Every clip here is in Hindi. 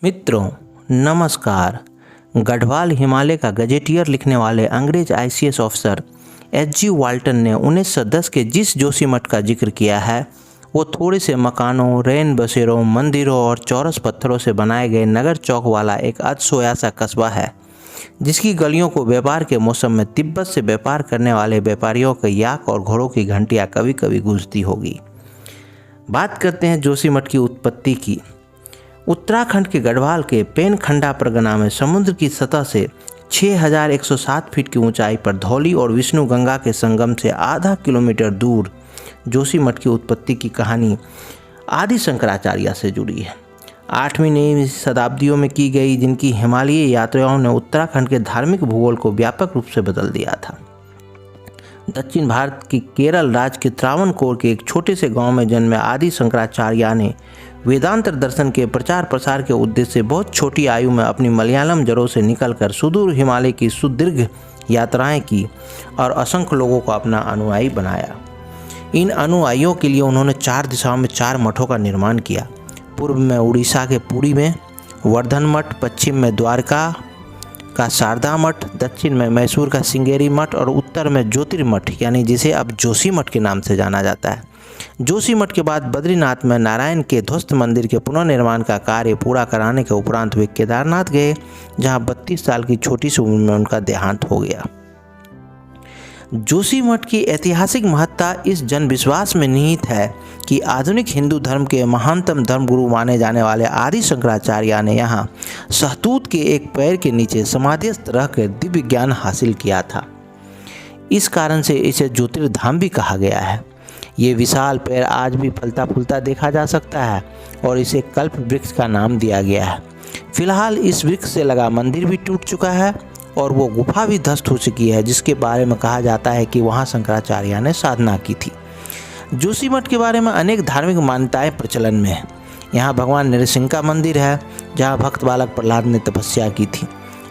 मित्रों, नमस्कार। गढ़वाल हिमालय का गजेटियर लिखने वाले अंग्रेज आईसीएस ऑफिसर एच.जी. वाल्टन ने 1910 के जिस जोशीमठ का जिक्र किया है वो थोड़े से मकानों, रैन बसेरों, मंदिरों और चौरस पत्थरों से बनाए गए नगर चौक वाला एक अधसोया सा कस्बा है, जिसकी गलियों को व्यापार के मौसम में तिब्बत से व्यापार करने वाले व्यापारियों के याक और घोड़ों की घंटियाँ कभी कभी गूंजती होगी। बात करते हैं जोशीमठ की उत्पत्ति की। उत्तराखंड के गढ़वाल के पेनखंडा परगना में समुद्र की सतह से 6107 फीट की ऊंचाई पर धौली और विष्णु गंगा के संगम से आधा किलोमीटर दूर जोशीमठ की उत्पत्ति की कहानी आदि शंकराचार्य से जुड़ी है। 8वीं 9वीं शताब्दियों में की गई जिनकी हिमालयी यात्राओं ने उत्तराखंड के धार्मिक भूगोल को व्यापक रूप से बदल दिया था। दक्षिण भारत के केरल राज्य के त्रावणकोर के एक छोटे से गांव में जन्मे आदि शंकराचार्य ने वेदांत दर्शन के प्रचार प्रसार के उद्देश्य से बहुत छोटी आयु में अपनी मलयालम जड़ों से निकलकर सुदूर हिमालय की सुदीर्घ यात्राएं की और असंख्य लोगों को अपना अनुयायी बनाया। इन अनुयायियों के लिए उन्होंने 4 दिशाओं में 4 मठों का निर्माण किया। पूर्व में उड़ीसा के पुरी में वर्धन मठ, पश्चिम में द्वारका का शारदा मठ, दक्षिण में मैसूर का सिंगेरी मठ और उत्तर में ज्योतिर्मठ यानी जिसे अब जोशीमठ के नाम से जाना जाता है। जोशीमठ के बाद बद्रीनाथ में नारायण के ध्वस्त मंदिर के पुनर्निर्माण का कार्य पूरा कराने के उपरांत वे केदारनाथ गए, जहां 32 साल की छोटी सी उम्र में उनका देहांत हो गया। जोशीमठ की ऐतिहासिक महत्ता इस जनविश्वास में निहित है कि आधुनिक हिंदू धर्म के महानतम धर्मगुरु माने जाने वाले आदि शंकराचार्य ने यहाँ सहतूत के एक पैर के नीचे समाधिस्थ रहकर दिव्य ज्ञान हासिल किया था। इस कारण से इसे ज्योतिर्धाम भी कहा गया है। ये विशाल पेड़ आज भी फलता फूलता देखा जा सकता है और इसे कल्प वृक्ष का नाम दिया गया है। फिलहाल इस वृक्ष से लगा मंदिर भी टूट चुका है और वो गुफा भी ध्वस्त हो चुकी है, जिसके बारे में कहा जाता है कि वहाँ शंकराचार्य ने साधना की थी। जोशीमठ के बारे में अनेक धार्मिक मान्यताएं प्रचलन में है। यहाँ भगवान नरसिंह का मंदिर है, जहाँ भक्त बालक प्रहलाद ने तपस्या की थी।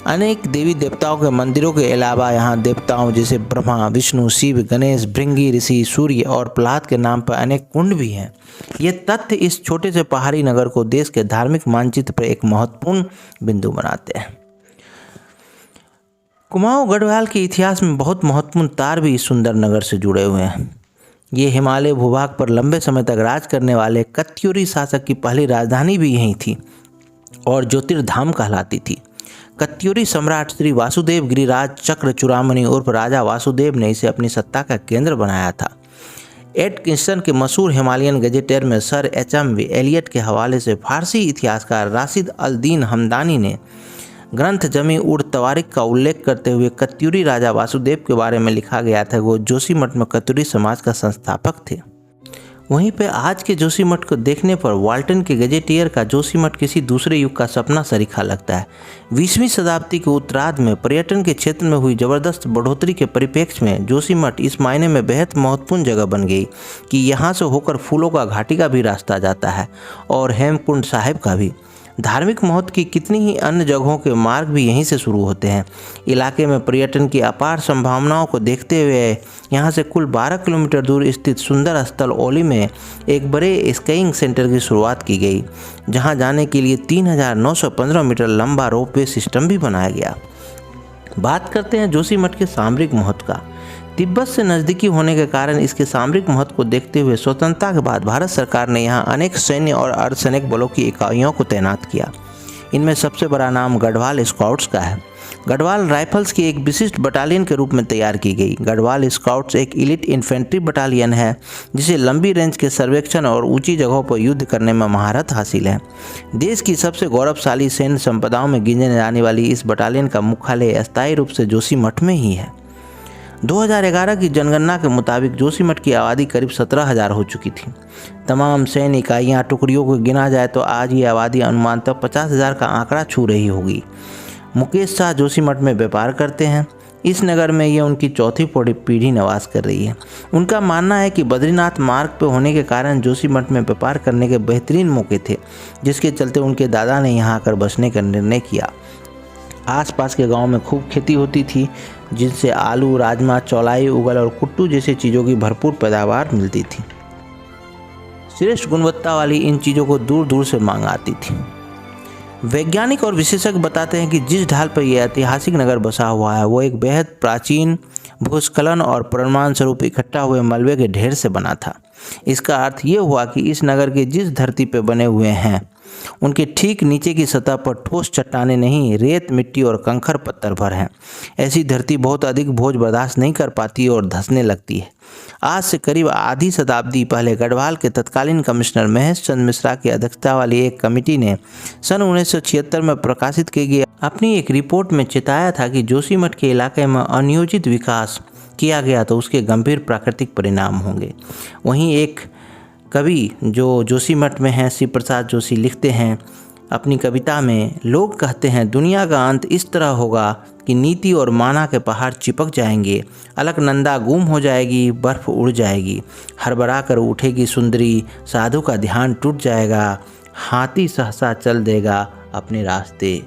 अनेक देवी देवताओं के मंदिरों के अलावा यहाँ देवताओं जैसे ब्रह्मा, विष्णु, शिव, गणेश, भृंगी ऋषि, सूर्य और प्रहलाद के नाम पर अनेक कुंड भी हैं। ये तथ्य इस छोटे से पहाड़ी नगर को देश के धार्मिक मानचित्र पर एक महत्वपूर्ण बिंदु बनाते हैं। कुमाऊं गढ़वाल के इतिहास में बहुत महत्वपूर्ण तार भी इस सुंदर नगर से जुड़े हुए हैं। ये हिमालय भूभाग पर लंबे समय तक राज करने वाले कत्यूरी शासक की पहली राजधानी भी यहीं थी और ज्योतिर्धाम कहलाती थी। कत्यूरी सम्राट श्री वासुदेव गिरिराज चक्र चूड़ामणि उर्फ राजा वासुदेव ने इसे अपनी सत्ता का केंद्र बनाया था। एटकिंसन के मशहूर हिमालयन गजेटियर में सर एच.एम. एलियट के हवाले से फारसी इतिहासकार राशिद अल दीन हमदानी ने ग्रंथ जमी उड़ तवारिक का उल्लेख करते हुए कत्यूरी राजा वासुदेव के बारे में लिखा गया था। वो जोशीमठ में कत्यूरी समाज का संस्थापक थे। वहीं पे आज के जोशीमठ को देखने पर वाल्टन के गजेटियर का जोशीमठ किसी दूसरे युग का सपना सरीखा लगता है। 20वीं शताब्दी के उत्तरार्ध में पर्यटन के क्षेत्र में हुई जबरदस्त बढ़ोतरी के परिप्रेक्ष्य में जोशीमठ इस मायने में बेहद महत्वपूर्ण जगह बन गई कि यहाँ से होकर फूलों का घाटी का भी रास्ता जाता है और हेमकुंड साहिब का भी। धार्मिक महत्व की कितनी ही अन्य जगहों के मार्ग भी यहीं से शुरू होते हैं। इलाके में पर्यटन की अपार संभावनाओं को देखते हुए यहाँ से कुल 12 किलोमीटर दूर स्थित सुंदर स्थल ओली में एक बड़े स्कीइंग सेंटर की शुरुआत की गई, जहाँ जाने के लिए 3915 मीटर लंबा रोपवे सिस्टम भी बनाया गया। बात करते हैं जोशीमठ के सामरिक महत्व का। तिब्बत से नज़दीकी होने के कारण इसके सामरिक महत्व को देखते हुए स्वतंत्रता के बाद भारत सरकार ने यहाँ अनेक सैन्य और अर्धसैनिक बलों की इकाइयों को तैनात किया। इनमें सबसे बड़ा नाम गढ़वाल स्काउट्स का है। गढ़वाल राइफल्स की एक विशिष्ट बटालियन के रूप में तैयार की गई। गढ़वाल स्काउट्स एक इलीट इन्फेंट्री बटालियन है जिसे लंबी रेंज के सर्वेक्षण और ऊंची जगहों पर युद्ध करने में महारत हासिल है। देश की सबसे गौरवशाली सैन्य संपदाओं में गिने जाने वाली इस बटालियन का मुख्यालय अस्थायी रूप से जोशीमठ में ही है। 2011 की जनगणना के मुताबिक जोशीमठ की आबादी करीब 17,000 हो चुकी थी। तमाम सैन्य इकाइयाँ टुकड़ियों को गिना जाए तो आज ये आबादी अनुमानतः 50,000 का आंकड़ा छू रही होगी। मुकेश शाह जोशीमठ में व्यापार करते हैं। इस नगर में ये उनकी चौथी पीढ़ी निवास कर रही है। उनका मानना है कि बद्रीनाथ मार्ग पर होने के कारण जोशीमठ में व्यापार करने के बेहतरीन मौके थे, जिसके चलते उनके दादा ने यहाँ आकर बसने का निर्णय किया। आसपास के गांव में खूब खेती होती थी, जिनसे आलू, राजमा, चौलाई, उगल और कुट्टू जैसी चीज़ों की भरपूर पैदावार मिलती थी। श्रेष्ठ गुणवत्ता वाली इन चीज़ों को दूर दूर से मांग आती थी। वैज्ञानिक और विशेषज्ञ बताते हैं कि जिस ढाल पर यह ऐतिहासिक नगर बसा हुआ है वो एक बेहद प्राचीन भूस्खलन और परिणाम स्वरूप इकट्ठा हुए मलबे के ढेर से बना था। इसका अर्थ ये हुआ कि इस नगर के जिस धरती पर बने हुए हैं उनके ठीक नीचे की सतह पर ठोस चट्टानें नहीं, रेत, मिट्टी और कंकड़ पत्थर भर हैं। ऐसी धरती बहुत अधिक बोझ बर्दाश्त नहीं कर पाती और धंसने लगती है। आज से करीब आधी शताब्दी पहले गढ़वाल के तत्कालीन कमिश्नर महेश चंद्र मिश्रा की अध्यक्षता वाली एक कमेटी ने सन 1976 में प्रकाशित की गई अपनी एक रिपोर्ट में चेताया था कि जोशीमठ के इलाके में अनियोजित विकास किया गया तो उसके गंभीर प्राकृतिक परिणाम होंगे। वहीं एक कवि जो जोशीमठ में हैं, शिव प्रसाद जोशी, लिखते हैं अपनी कविता में, लोग कहते हैं दुनिया का अंत इस तरह होगा कि नीति और माना के पहाड़ चिपक जाएंगे, अलकनंदा गुम हो जाएगी, बर्फ उड़ जाएगी, हड़बड़ा कर उठेगी सुंदरी, साधु का ध्यान टूट जाएगा, हाथी सहसा चल देगा अपने रास्ते।